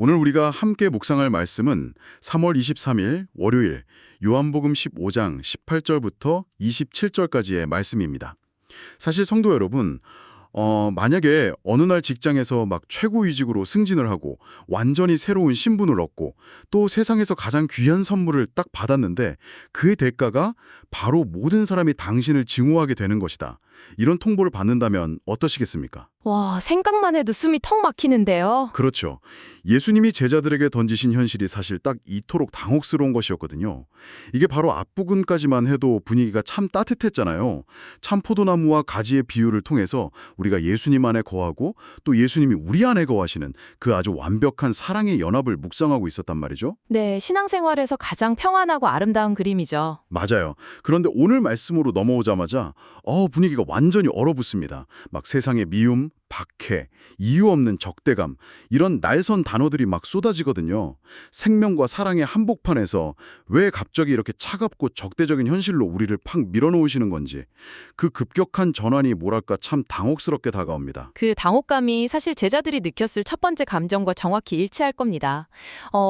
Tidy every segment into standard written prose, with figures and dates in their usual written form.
오늘 우리가 함께 묵상할 말씀은 3월 23일 월요일 요한복음 15장 18절부터 27절까지의 말씀입니다. 사실 성도 여러분, 만약에 어느 날 직장에서 막 최고위직으로 승진을 하고 완전히 새로운 신분을 얻고 또 세상에서 가장 귀한 선물을 딱 받았는데 그 대가가 바로 모든 사람이 당신을 증오하게 되는 것이다. 이런 통보를 받는다면 어떠시겠습니까? 와, 생각만 해도 숨이 턱 막히는데요. 그렇죠. 예수님이 제자들에게 던지신 현실이 사실 딱 이토록 당혹스러운 것이었거든요. 이게 바로 앞부분까지만 해도 분위기가 참 따뜻했잖아요. 참 포도나무와 가지의 비유를 통해서 우리가 예수님 안에 거하고 또 예수님이 우리 안에 거하시는 그 아주 완벽한 사랑의 연합을 묵상하고 있었단 말이죠. 네, 신앙생활에서 가장 평안하고 아름다운 그림이죠. 맞아요. 그런데 오늘 말씀으로 넘어오자마자 분위기가 완전히 얼어붙습니다. 막 세상의 미움, 박해, 이유 없는 적대감, 이런 날선 단어들이 막 쏟아지거든요. 생명과 사랑의 한복판에서 왜 갑자기 이렇게 차갑고 적대적인 현실로 우리를 팍 밀어놓으시는 건지, 그 급격한 전환이 뭐랄까 참 당혹스럽게 다가옵니다. 그 당혹감이 사실 제자들이 느꼈을 첫 번째 감정과 정확히 일치할 겁니다.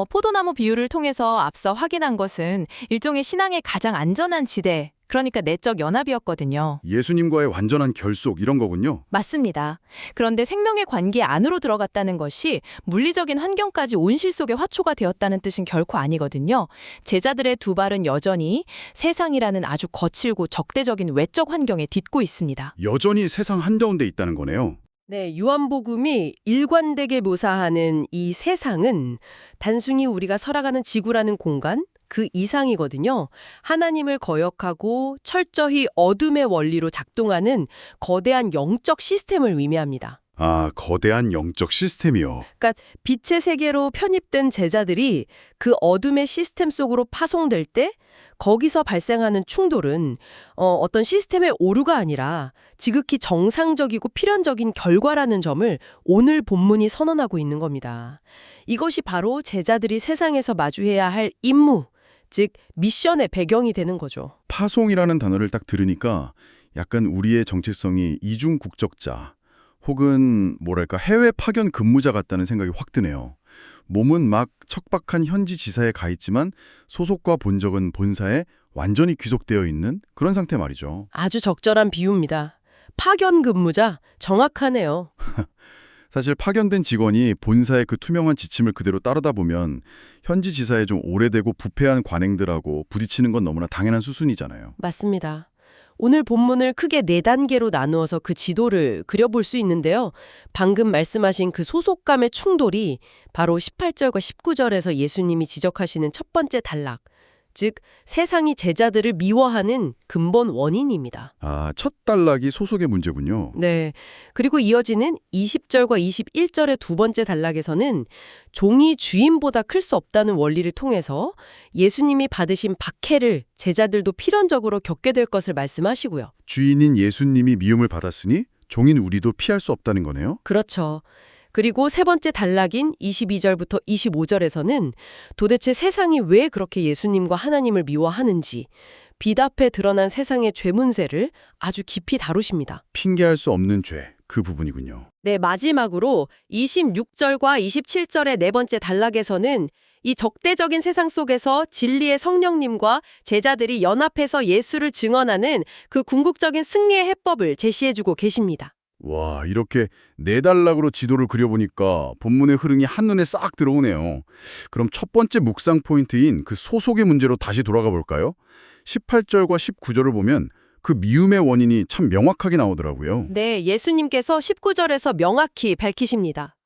포도나무 비유를 통해서 앞서 확인한 것은 일종의 신앙의 가장 안전한 지대, 그러니까 내적 연합이었거든요. 예수님과의 완전한 결속 이런 거군요. 맞습니다. 그런데 생명의 관계 안으로 들어갔다는 것이 물리적인 환경까지 온실 속의 화초가 되었다는 뜻은 결코 아니거든요. 제자들의 두 발은 여전히 세상이라는 아주 거칠고 적대적인 외적 환경에 딛고 있습니다. 여전히 세상 한가운데 있다는 거네요. 네, 요한복음이 일관되게 묘사하는 이 세상은 단순히 우리가 살아가는 지구라는 공간, 그 이상이거든요. 하나님을 거역하고 철저히 어둠의 원리로 작동하는 거대한 영적 시스템을 의미합니다. 아, 거대한 영적 시스템이요. 그러니까 빛의 세계로 편입된 제자들이 그 어둠의 시스템 속으로 파송될 때 거기서 발생하는 충돌은 어떤 시스템의 오류가 아니라 지극히 정상적이고 필연적인 결과라는 점을 오늘 본문이 선언하고 있는 겁니다. 이것이 바로 제자들이 세상에서 마주해야 할 임무, 즉 미션의 배경이 되는 거죠. 파송이라는 단어를 딱 들으니까 약간 우리의 정체성이 이중 국적자 혹은 뭐랄까 해외 파견 근무자 같다는 생각이 확 드네요. 몸은 막 척박한 현지 지사에 가 있지만 소속과 본적은 본사에 완전히 귀속되어 있는 그런 상태 말이죠. 아주 적절한 비유입니다. 파견 근무자, 정확하네요. 사실 파견된 직원이 본사의 그 투명한 지침을 그대로 따르다 보면 현지 지사에 좀 오래되고 부패한 관행들하고 부딪히는 건 너무나 당연한 수순이잖아요. 맞습니다. 오늘 본문을 크게 4단계로 나누어서 그 지도를 그려볼 수 있는데요. 방금 말씀하신 그 소속감의 충돌이 바로 18절과 19절에서 예수님이 지적하시는 첫 번째 단락, 즉 세상이 제자들을 미워하는 근본 원인입니다. 아, 첫 단락이 소속의 문제군요. 네. 그리고 이어지는 20절과 21절의 두 번째 단락에서는 종이 주인보다 클 수 없다는 원리를 통해서 예수님이 받으신 박해를 제자들도 필연적으로 겪게 될 것을 말씀하시고요. 주인인 예수님이 미움을 받았으니 종인 우리도 피할 수 없다는 거네요. 그렇죠. 그리고 세 번째 단락인 22절부터 25절에서는 도대체 세상이 왜 그렇게 예수님과 하나님을 미워하는지 빛 앞에 드러난 세상의 죄 문제를 아주 깊이 다루십니다. 핑계할 수 없는 죄, 그 부분이군요. 네, 마지막으로 26절과 27절의 네 번째 단락에서는 이 적대적인 세상 속에서 진리의 성령님과 제자들이 연합해서 예수를 증언하는 그 궁극적인 승리의 해법을 제시해주고 계십니다. 와, 이렇게 4단락으로 지도를 그려보니까 본문의 흐름이 한눈에 싹 들어오네요. 그럼 첫 번째 묵상 포인트인 그 소속의 문제로 다시 돌아가 볼까요? 18절과 19절을 보면 그 미움의 원인이 참 명확하게 나오더라고요. 네, 예수님께서 19절에서 명확히 밝히십니다.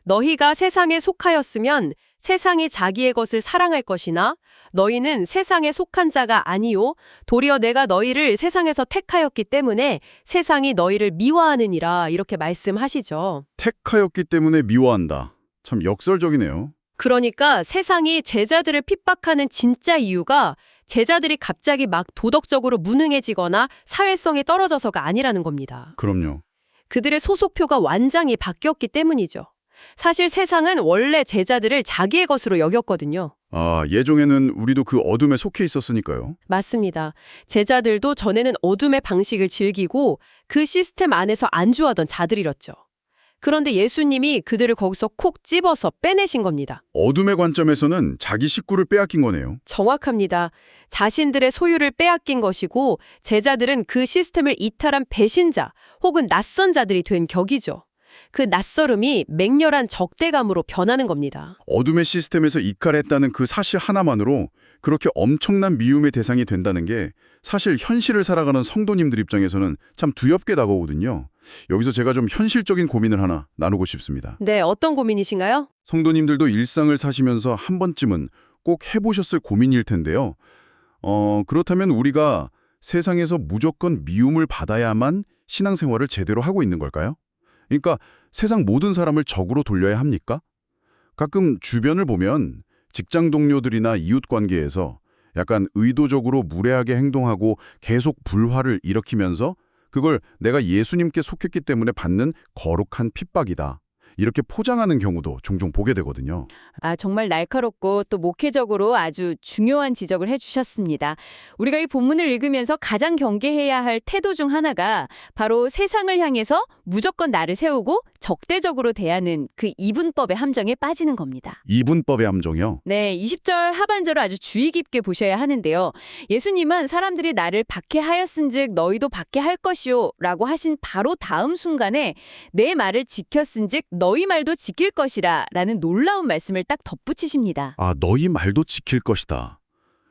너희가 세상에 속하였으면 세상이 자기의 것을 사랑할 것이나 너희는 세상에 속한 자가 아니요 도리어 내가 너희를 세상에서 택하였기 때문에 세상이 너희를 미워하느니라 이렇게 말씀하시죠. 택하였기 때문에 미워한다. 참 역설적이네요. 그러니까 세상이 제자들을 핍박하는 진짜 이유가 제자들이 갑자기 막 도덕적으로 무능해지거나 사회성이 떨어져서가 아니라는 겁니다. 그럼요. 그들의 소속표가 완전히 바뀌었기 때문이죠. 사실 세상은 원래 제자들을 자기의 것으로 여겼거든요. 아, 예종에는 우리도 그 어둠에 속해 있었으니까요. 맞습니다. 제자들도 전에는 어둠의 방식을 즐기고 그 시스템 안에서 안주하던 자들이었죠. 그런데 예수님이 그들을 거기서 콕 집어서 빼내신 겁니다. 어둠의 관점에서는 자기 식구를 빼앗긴 거네요. 정확합니다. 자신들의 소유를 빼앗긴 것이고 제자들은 그 시스템을 이탈한 배신자 혹은 낯선 자들이 된 격이죠. 그 낯설음이 맹렬한 적대감으로 변하는 겁니다. 어둠의 시스템에서 이탈했다는 그 사실 하나만으로 그렇게 엄청난 미움의 대상이 된다는 게 사실 현실을 살아가는 성도님들 입장에서는 참 두렵게 다가오거든요. 여기서 제가 좀 현실적인 고민을 하나 나누고 싶습니다. 네, 어떤 고민이신가요? 성도님들도 일상을 사시면서 한 번쯤은 꼭 해보셨을 고민일 텐데요. 그렇다면 우리가 세상에서 무조건 미움을 받아야만 신앙생활을 제대로 하고 있는 걸까요? 그러니까 세상 모든 사람을 적으로 돌려야 합니까? 가끔 주변을 보면 직장 동료들이나 이웃 관계에서 약간 의도적으로 무례하게 행동하고 계속 불화를 일으키면서 그걸 내가 예수님께 속했기 때문에 받는 거룩한 핍박이다. 이렇게 포장하는 경우도 종종 보게 되거든요. 정말 날카롭고 또 목회적으로 아주 중요한 지적을 해주셨습니다. 우리가 이 본문을 읽으면서 가장 경계해야 할 태도 중 하나가 바로 세상을 향해서 무조건 나를 세우고 적대적으로 대하는 그 이분법의 함정에 빠지는 겁니다. 이분법의 함정이요? 네, 20절 하반절을 아주 주의 깊게 보셔야 하는데요. 예수님은 사람들이 나를 박해하였은즉 너희도 박해할 것이요 라고 하신 바로 다음 순간에 내 말을 지켰은즉 너희 말도 지킬 것이라 라는 놀라운 말씀을 딱 덧붙이십니다. 너희 말도 지킬 것이다.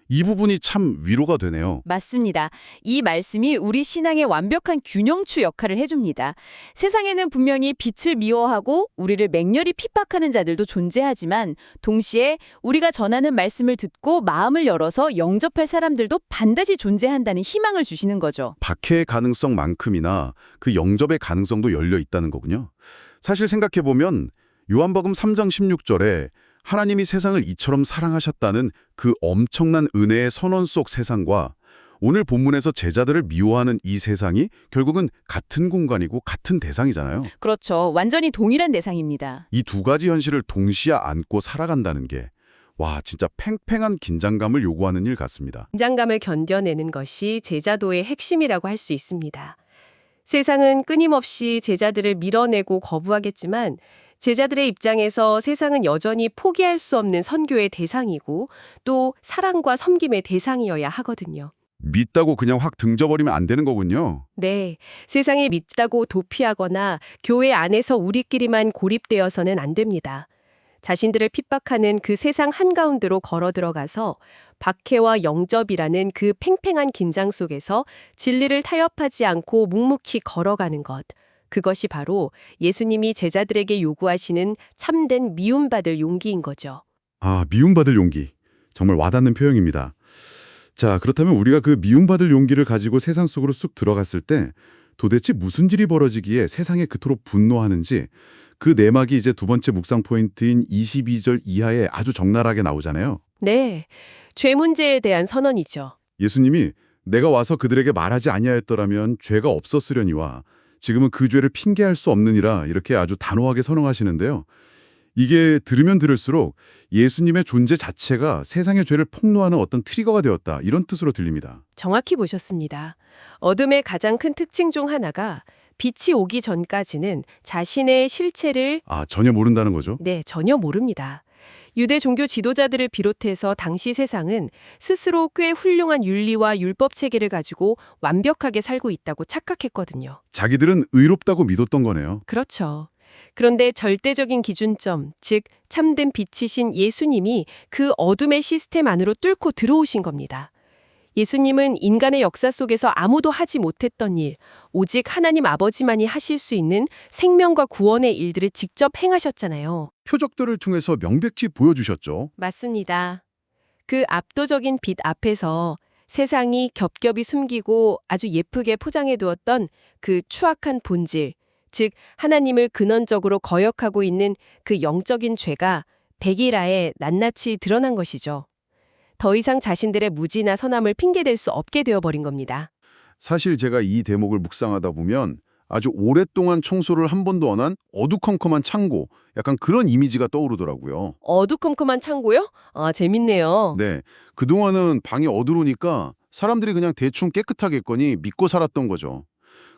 이 부분이 참 위로가 되네요. 맞습니다. 이 말씀이 우리 신앙의 완벽한 균형추 역할을 해줍니다. 세상에는 분명히 빛을 미워하고 우리를 맹렬히 핍박하는 자들도 존재하지만 동시에 우리가 전하는 말씀을 듣고 마음을 열어서 영접할 사람들도 반드시 존재한다는 희망을 주시는 거죠. 박해의 가능성만큼이나 그 영접의 가능성도 열려 있다는 거군요. 사실 생각해보면 요한복음 3장 16절에 하나님이 세상을 이처럼 사랑하셨다는 그 엄청난 은혜의 선언 속 세상과 오늘 본문에서 제자들을 미워하는 이 세상이 결국은 같은 공간이고 같은 대상이잖아요. 그렇죠. 완전히 동일한 대상입니다. 이 두 가지 현실을 동시에 안고 살아간다는 게 진짜 팽팽한 긴장감을 요구하는 일 같습니다. 긴장감을 견뎌내는 것이 제자도의 핵심이라고 할 수 있습니다. 세상은 끊임없이 제자들을 밀어내고 거부하겠지만 제자들의 입장에서 세상은 여전히 포기할 수 없는 선교의 대상이고 또 사랑과 섬김의 대상이어야 하거든요. 믿다고 그냥 확 등져버리면 안 되는 거군요. 네, 세상에 믿다고 도피하거나 교회 안에서 우리끼리만 고립되어서는 안 됩니다. 자신들을 핍박하는 그 세상 한가운데로 걸어 들어가서 박해와 영접이라는 그 팽팽한 긴장 속에서 진리를 타협하지 않고 묵묵히 걸어가는 것. 그것이 바로 예수님이 제자들에게 요구하시는 참된 미움받을 용기인 거죠. 미움받을 용기. 정말 와닿는 표현입니다. 자, 그렇다면 우리가 그 미움받을 용기를 가지고 세상 속으로 쑥 들어갔을 때 도대체 무슨 일이 벌어지기에 세상에 그토록 분노하는지 그 내막이 이제 두 번째 묵상 포인트인 22절 이하에 아주 적나라하게 나오잖아요. 네, 죄 문제에 대한 선언이죠. 예수님이 내가 와서 그들에게 말하지 아니하였더라면 죄가 없었으려니와 지금은 그 죄를 핑계할 수 없느니라 이렇게 아주 단호하게 선언하시는데요. 이게 들으면 들을수록 예수님의 존재 자체가 세상의 죄를 폭로하는 어떤 트리거가 되었다 이런 뜻으로 들립니다. 정확히 보셨습니다. 어둠의 가장 큰 특징 중 하나가 빛이 오기 전까지는 자신의 실체를 전혀 모른다는 거죠? 전혀 모릅니다. 유대 종교 지도자들을 비롯해서 당시 세상은 스스로 꽤 훌륭한 윤리와 율법 체계를 가지고 완벽하게 살고 있다고 착각했거든요. 자기들은 의롭다고 믿었던 거네요. 그렇죠. 그런데 절대적인 기준점, 즉 참된 빛이신 예수님이 그 어둠의 시스템 안으로 뚫고 들어오신 겁니다. 예수님은 인간의 역사 속에서 아무도 하지 못했던 일, 오직 하나님 아버지만이 하실 수 있는 생명과 구원의 일들을 직접 행하셨잖아요. 표적들을 통해서 명백히 보여주셨죠. 맞습니다. 그 압도적인 빛 앞에서 세상이 겹겹이 숨기고 아주 예쁘게 포장해 두었던 그 추악한 본질, 즉 하나님을 근원적으로 거역하고 있는 그 영적인 죄가 백일하에 낱낱이 드러난 것이죠. 더 이상 자신들의 무지나 선함을 핑계댈 수 없게 되어버린 겁니다. 사실 제가 이 대목을 묵상하다 보면 아주 오랫동안 청소를 한 번도 안 한 어두컴컴한 창고, 약간 그런 이미지가 떠오르더라고요. 어두컴컴한 창고요? 재밌네요. 네, 그동안은 방이 어두우니까 사람들이 그냥 대충 깨끗하겠거니 믿고 살았던 거죠.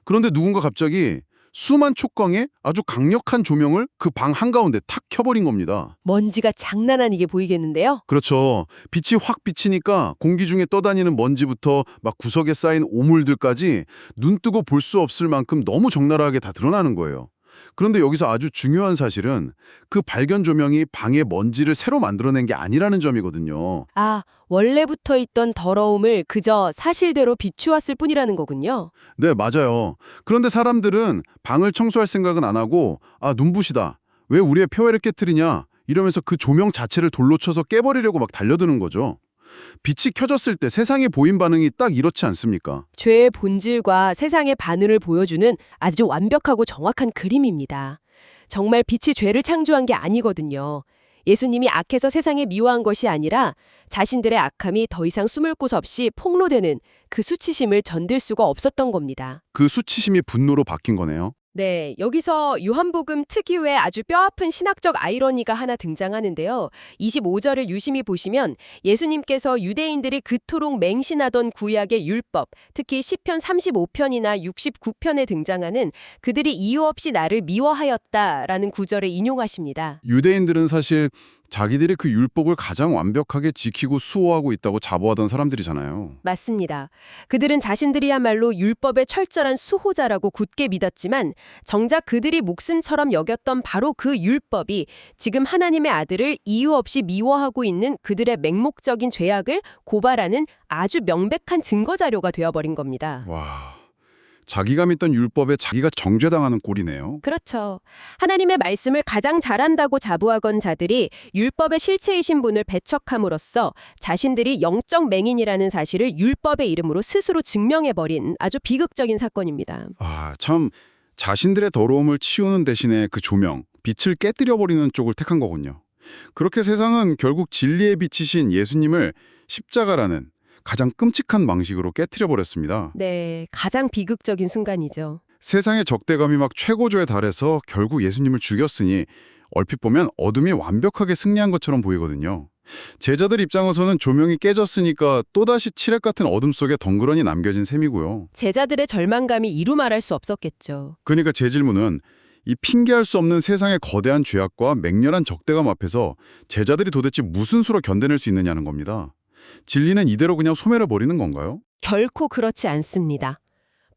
그런데 누군가 갑자기 수만 촉광에 아주 강력한 조명을 그 방 한가운데 탁 켜버린 겁니다. 먼지가 장난 아니게 보이겠는데요. 그렇죠. 빛이 확 비치니까 공기 중에 떠다니는 먼지부터 막 구석에 쌓인 오물들까지 눈 뜨고 볼 수 없을 만큼 너무 적나라하게 다 드러나는 거예요. 그런데 여기서 아주 중요한 사실은 그 발견 조명이 방의 먼지를 새로 만들어낸 게 아니라는 점이거든요. 아, 원래부터 있던 더러움을 그저 사실대로 비추었을 뿐이라는 거군요. 네, 맞아요. 그런데 사람들은 방을 청소할 생각은 안 하고 눈부시다. 왜 우리의 폐회를 깨트리냐? 이러면서 그 조명 자체를 돌로 쳐서 깨버리려고 막 달려드는 거죠. 빛이 켜졌을 때 세상에 보인 반응이 딱 이렇지 않습니까? 죄의 본질과 세상의 바늘을 보여주는 아주 완벽하고 정확한 그림입니다. 정말 빛이 죄를 창조한 게 아니거든요. 예수님이 악해서 세상에 미워한 것이 아니라 자신들의 악함이 더 이상 숨을 곳 없이 폭로되는 그 수치심을 견딜 수가 없었던 겁니다. 그 수치심이 분노로 바뀐 거네요. 네, 여기서 요한복음 특유의 아주 뼈아픈 신학적 아이러니가 하나 등장하는데요. 25절을 유심히 보시면 예수님께서 유대인들이 그토록 맹신하던 구약의 율법, 특히 시편 35편이나 69편에 등장하는 그들이 이유 없이 나를 미워하였다라는 구절을 인용하십니다. 유대인들은 사실 자기들이 그 율법을 가장 완벽하게 지키고 수호하고 있다고 자부하던 사람들이잖아요. 맞습니다. 그들은 자신들이야말로 율법의 철저한 수호자라고 굳게 믿었지만 정작 그들이 목숨처럼 여겼던 바로 그 율법이 지금 하나님의 아들을 이유 없이 미워하고 있는 그들의 맹목적인 죄악을 고발하는 아주 명백한 증거자료가 되어버린 겁니다. 와, 자기가 믿던 율법에 자기가 정죄당하는 꼴이네요. 그렇죠. 하나님의 말씀을 가장 잘한다고 자부하건 자들이 율법의 실체이신 분을 배척함으로써 자신들이 영적 맹인이라는 사실을 율법의 이름으로 스스로 증명해버린 아주 비극적인 사건입니다. 참 자신들의 더러움을 치우는 대신에 그 조명, 빛을 깨뜨려버리는 쪽을 택한 거군요. 그렇게 세상은 결국 진리의 빛이신 예수님을 십자가라는 가장 끔찍한 방식으로 깨뜨려버렸습니다. 네, 가장 비극적인 순간이죠. 세상의 적대감이 막 최고조에 달해서 결국 예수님을 죽였으니 얼핏 보면 어둠이 완벽하게 승리한 것처럼 보이거든요. 제자들 입장에서는 조명이 깨졌으니까 또다시 칠흑 같은 어둠 속에 덩그러니 남겨진 셈이고요. 제자들의 절망감이 이루 말할 수 없었겠죠. 그러니까 제 질문은 이 핑계할 수 없는 세상의 거대한 죄악과 맹렬한 적대감 앞에서 제자들이 도대체 무슨 수로 견뎌낼 수 있느냐는 겁니다. 진리는 이대로 그냥 소멸해버리는 건가요? 결코 그렇지 않습니다.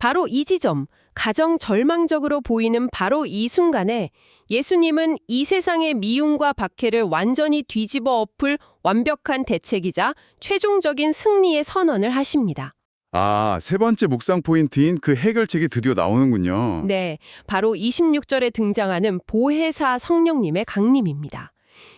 바로 이 지점, 가장 절망적으로 보이는 바로 이 순간에 예수님은 이 세상의 미움과 박해를 완전히 뒤집어 엎을 완벽한 대책이자 최종적인 승리의 선언을 하십니다. 세 번째 묵상 포인트인 그 해결책이 드디어 나오는군요. 네, 바로 26절에 등장하는 보혜사 성령님의 강림입니다.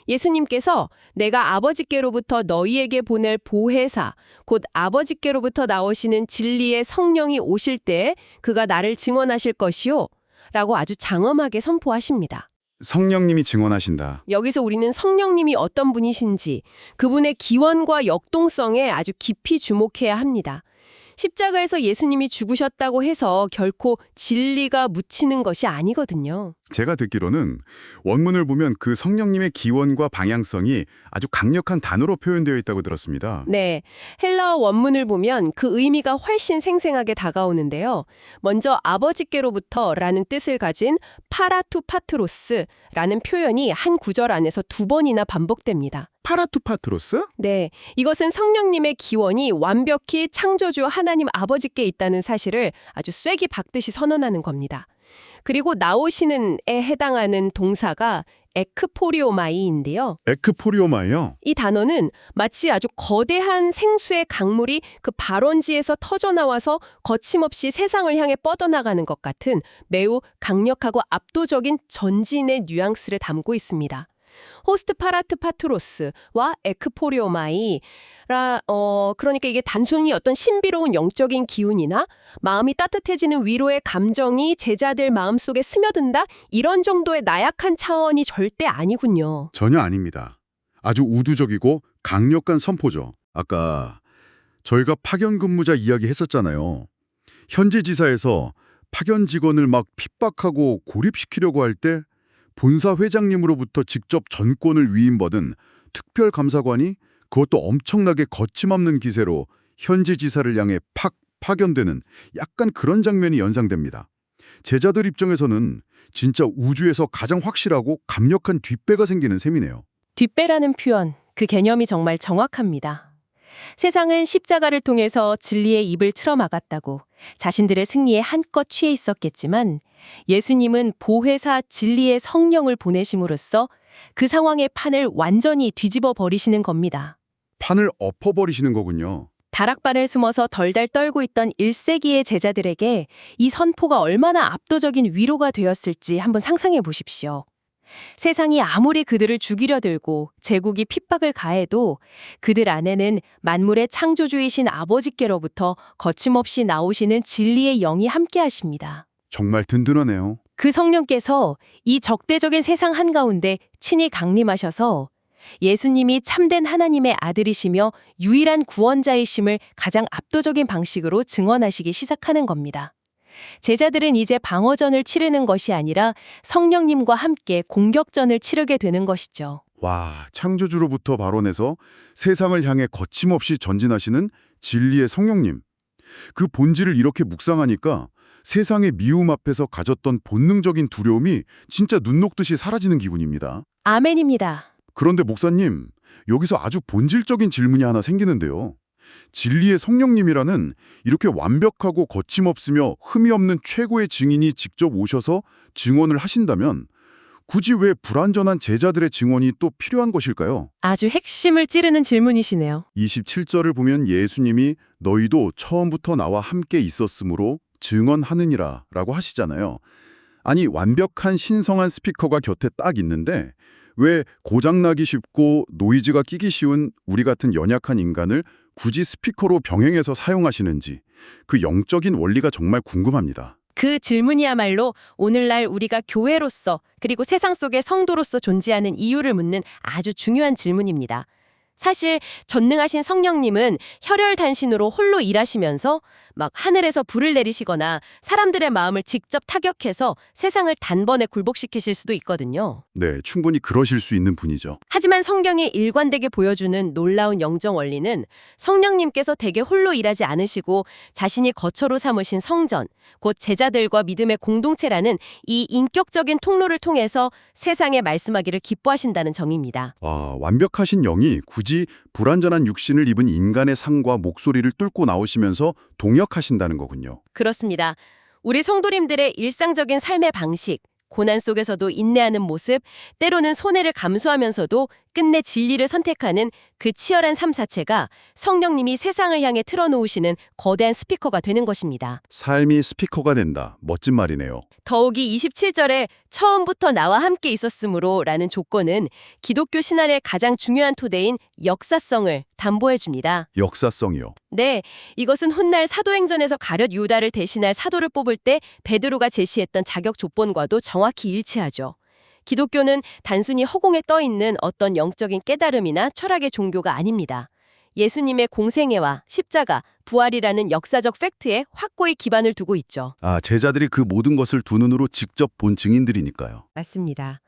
예수님께서 내가 아버지께로부터 너희에게 보낼 보혜사, 곧 아버지께로부터 나오시는 진리의 성령이 오실 때에 그가 나를 증언하실 것이요 라고 아주 장엄하게 선포하십니다. 성령님이 증언하신다. 여기서 우리는 성령님이 어떤 분이신지 그분의 기원과 역동성에 아주 깊이 주목해야 합니다. 십자가에서 예수님이 죽으셨다고 해서 결코 진리가 묻히는 것이 아니거든요. 제가 듣기로는 원문을 보면 그 성령님의 기원과 방향성이 아주 강력한 단어로 표현되어 있다고 들었습니다. 네, 헬라어 원문을 보면 그 의미가 훨씬 생생하게 다가오는데요. 먼저 아버지께로부터라는 뜻을 가진 파라투 파트로스라는 표현이 한 구절 안에서 2번이나 반복됩니다. 파라투파트로스? 네, 이것은 성령님의 기원이 완벽히 창조주 하나님 아버지께 있다는 사실을 아주 쐐기 박듯이 선언하는 겁니다. 그리고 나오시는에 해당하는 동사가 에크포리오마이인데요. 에크포리오마요? 이 단어는 마치 아주 거대한 생수의 강물이 그 발원지에서 터져나와서 거침없이 세상을 향해 뻗어나가는 것 같은 매우 강력하고 압도적인 전진의 뉘앙스를 담고 있습니다. 호스트 파라트 파트로스와 에크포리오마이라 그러니까 이게 단순히 어떤 신비로운 영적인 기운이나 마음이 따뜻해지는 위로의 감정이 제자들 마음속에 스며든다 이런 정도의 나약한 차원이 절대 아니군요. 전혀 아닙니다. 아주 우두적이고 강력한 선포죠. 아까 저희가 파견 근무자 이야기 했었잖아요. 현지 지사에서 파견 직원을 막 핍박하고 고립시키려고 할 때 본사 회장님으로부터 직접 전권을 위임받은 특별감사관이 그것도 엄청나게 거침없는 기세로 현지 지사를 향해 파견되는 약간 그런 장면이 연상됩니다. 제자들 입장에서는 진짜 우주에서 가장 확실하고 강력한 뒷배가 생기는 셈이네요. 뒷배라는 표현, 그 개념이 정말 정확합니다. 세상은 십자가를 통해서 진리의 입을 틀어막았다고 자신들의 승리에 한껏 취해 있었겠지만 예수님은 보혜사 진리의 성령을 보내심으로써 그 상황의 판을 완전히 뒤집어 버리시는 겁니다. 판을 엎어버리시는 거군요. 다락방에 숨어서 덜덜 떨고 있던 1세기의 제자들에게 이 선포가 얼마나 압도적인 위로가 되었을지 한번 상상해 보십시오. 세상이 아무리 그들을 죽이려 들고 제국이 핍박을 가해도 그들 안에는 만물의 창조주이신 아버지께로부터 거침없이 나오시는 진리의 영이 함께하십니다. 정말 든든하네요. 그 성령께서 이 적대적인 세상 한가운데 친히 강림하셔서 예수님이 참된 하나님의 아들이시며 유일한 구원자이심을 가장 압도적인 방식으로 증언하시기 시작하는 겁니다. 제자들은 이제 방어전을 치르는 것이 아니라 성령님과 함께 공격전을 치르게 되는 것이죠. 와, 창조주로부터 발원해서 세상을 향해 거침없이 전진하시는 진리의 성령님. 그 본질을 이렇게 묵상하니까 세상의 미움 앞에서 가졌던 본능적인 두려움이 진짜 눈 녹듯이 사라지는 기분입니다. 아멘입니다. 그런데 목사님, 여기서 아주 본질적인 질문이 하나 생기는데요. 진리의 성령님이라는 이렇게 완벽하고 거침없으며 흠이 없는 최고의 증인이 직접 오셔서 증언을 하신다면 굳이 왜 불완전한 제자들의 증언이 또 필요한 것일까요? 아주 핵심을 찌르는 질문이시네요. 27절을 보면 예수님이 너희도 처음부터 나와 함께 있었으므로 증언하느니라 라고 하시잖아요. 아니, 완벽한 신성한 스피커가 곁에 딱 있는데 왜 고장나기 쉽고 노이즈가 끼기 쉬운 우리 같은 연약한 인간을 굳이 스피커로 병행해서 사용하시는지 그 영적인 원리가 정말 궁금합니다. 그 질문이야말로 오늘날 우리가 교회로서 그리고 세상 속의 성도로서 존재하는 이유를 묻는 아주 중요한 질문입니다. 사실 전능하신 성령님은 혈혈단신으로 홀로 일하시면서 막 하늘에서 불을 내리시거나 사람들의 마음을 직접 타격해서 세상을 단번에 굴복시키실 수도 있거든요. 네, 충분히 그러실 수 있는 분이죠. 하지만 성경에 일관되게 보여주는 놀라운 영정 원리는 성령님께서 대개 홀로 일하지 않으시고 자신이 거처로 삼으신 성전, 곧 제자들과 믿음의 공동체라는 이 인격적인 통로를 통해서 세상에 말씀하기를 기뻐하신다는 정의입니다. 완벽하신 영이 굳이 불완전한 육신을 입은 인간의 상과 목소리를 뚫고 나오시면서 동역하신다는 거군요. 그렇습니다. 우리 성도님들의 일상적인 삶의 방식, 고난 속에서도 인내하는 모습, 때로는 손해를 감수하면서도 끝내 진리를 선택하는 그 치열한 삶 자체가 성령님이 세상을 향해 틀어놓으시는 거대한 스피커가 되는 것입니다. 삶이 스피커가 된다. 멋진 말이네요. 더욱이 27절에 처음부터 나와 함께 있었으므로 라는 조건은 기독교 신앙의 가장 중요한 토대인 역사성을 담보해 줍니다. 역사성이요. 네, 이것은 훗날 사도행전에서 가룟 유다를 대신할 사도를 뽑을 때 베드로가 제시했던 자격 조건과도 정확히 일치하죠. 기독교는 단순히 허공에 떠 있는 어떤 영적인 깨달음이나 철학의 종교가 아닙니다. 예수님의 공생애와 십자가, 부활이라는 역사적 팩트에 확고히 기반을 두고 있죠. 제자들이 그 모든 것을 두 눈으로 직접 본 증인들이니까요. 맞습니다.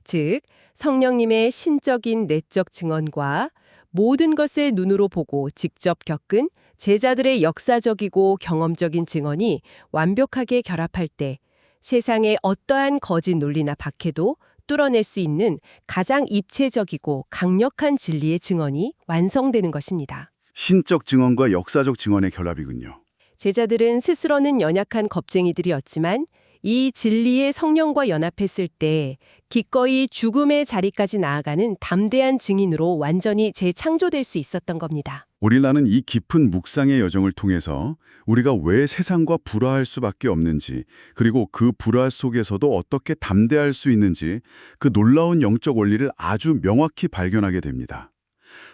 즉, 성령님의 신적인 내적 증언과 모든 것을 눈으로 보고 직접 겪은 제자들의 역사적이고 경험적인 증언이 완벽하게 결합할 때 세상의 어떠한 거짓 논리나 박해도 뚫어낼 수 있는 가장 입체적이고 강력한 진리의 증언이 완성되는 것입니다. 신적 증언과 역사적 증언의 결합이군요. 제자들은 스스로는 연약한 겁쟁이들이었지만 이 진리의 성령과 연합했을 때 기꺼이 죽음의 자리까지 나아가는 담대한 증인으로 완전히 재창조될 수 있었던 겁니다. 오릴라는 이 깊은 묵상의 여정을 통해서 우리가 왜 세상과 불화할 수밖에 없는지, 그리고 그 불화 속에서도 어떻게 담대할 수 있는지 그 놀라운 영적 원리를 아주 명확히 발견하게 됩니다.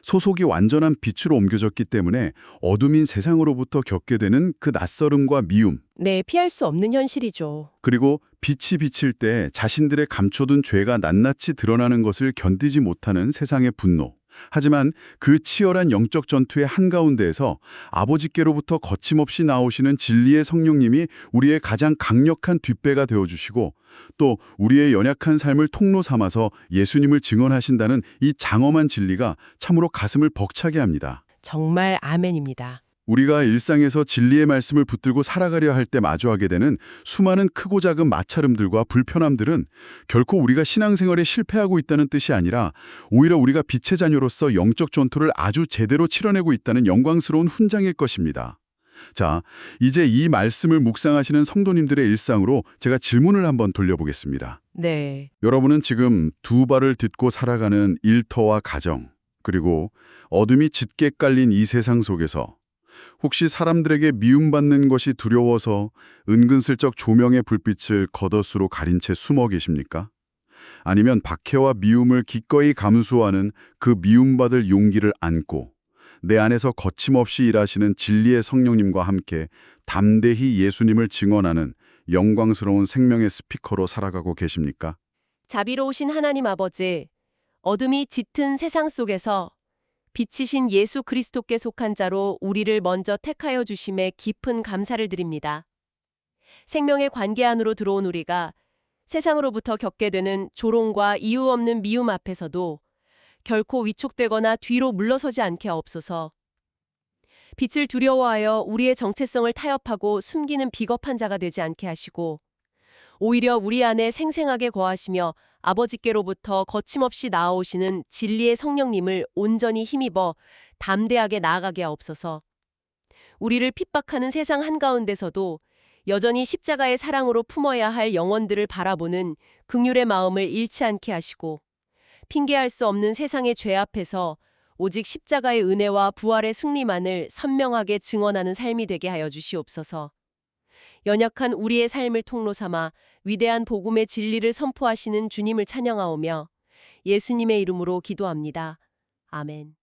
소속이 완전한 빛으로 옮겨졌기 때문에 어둠인 세상으로부터 겪게 되는 그 낯설음과 미움, 네, 피할 수 없는 현실이죠. 그리고 빛이 비칠 때 자신들의 감춰둔 죄가 낱낱이 드러나는 것을 견디지 못하는 세상의 분노. 하지만 그 치열한 영적 전투의 한가운데에서 아버지께로부터 거침없이 나오시는 진리의 성령님이 우리의 가장 강력한 뒷배가 되어주시고 또 우리의 연약한 삶을 통로 삼아서 예수님을 증언하신다는 이 장엄한 진리가 참으로 가슴을 벅차게 합니다. 정말 아멘입니다. 우리가 일상에서 진리의 말씀을 붙들고 살아가려 할 때 마주하게 되는 수많은 크고 작은 마찰음들과 불편함들은 결코 우리가 신앙생활에 실패하고 있다는 뜻이 아니라 오히려 우리가 빛의 자녀로서 영적 전투를 아주 제대로 치러내고 있다는 영광스러운 훈장일 것입니다. 자, 이제 이 말씀을 묵상하시는 성도님들의 일상으로 제가 질문을 한번 돌려보겠습니다. 네. 여러분은 지금 두 발을 딛고 살아가는 일터와 가정, 그리고 어둠이 짙게 깔린 이 세상 속에서 혹시 사람들에게 미움받는 것이 두려워서 은근슬쩍 조명의 불빛을 겉옷으로 가린 채 숨어 계십니까? 아니면 박해와 미움을 기꺼이 감수하는 그 미움받을 용기를 안고 내 안에서 거침없이 일하시는 진리의 성령님과 함께 담대히 예수님을 증언하는 영광스러운 생명의 스피커로 살아가고 계십니까? 자비로우신 하나님 아버지, 어둠이 짙은 세상 속에서 빛이신 예수 그리스도께 속한 자로 우리를 먼저 택하여 주심에 깊은 감사를 드립니다. 생명의 관계 안으로 들어온 우리가 세상으로부터 겪게 되는 조롱과 이유 없는 미움 앞에서도 결코 위축되거나 뒤로 물러서지 않게 하옵소서. 빛을 두려워하여 우리의 정체성을 타협하고 숨기는 비겁한 자가 되지 않게 하시고 오히려 우리 안에 생생하게 거하시며 아버지께로부터 거침없이 나아오시는 진리의 성령님을 온전히 힘입어 담대하게 나아가게 하옵소서. 우리를 핍박하는 세상 한가운데서도 여전히 십자가의 사랑으로 품어야 할 영혼들을 바라보는 긍휼의 마음을 잃지 않게 하시고 핑계할 수 없는 세상의 죄 앞에서 오직 십자가의 은혜와 부활의 승리만을 선명하게 증언하는 삶이 되게 하여 주시옵소서. 연약한 우리의 삶을 통로 삼아 위대한 복음의 진리를 선포하시는 주님을 찬양하오며 예수님의 이름으로 기도합니다. 아멘.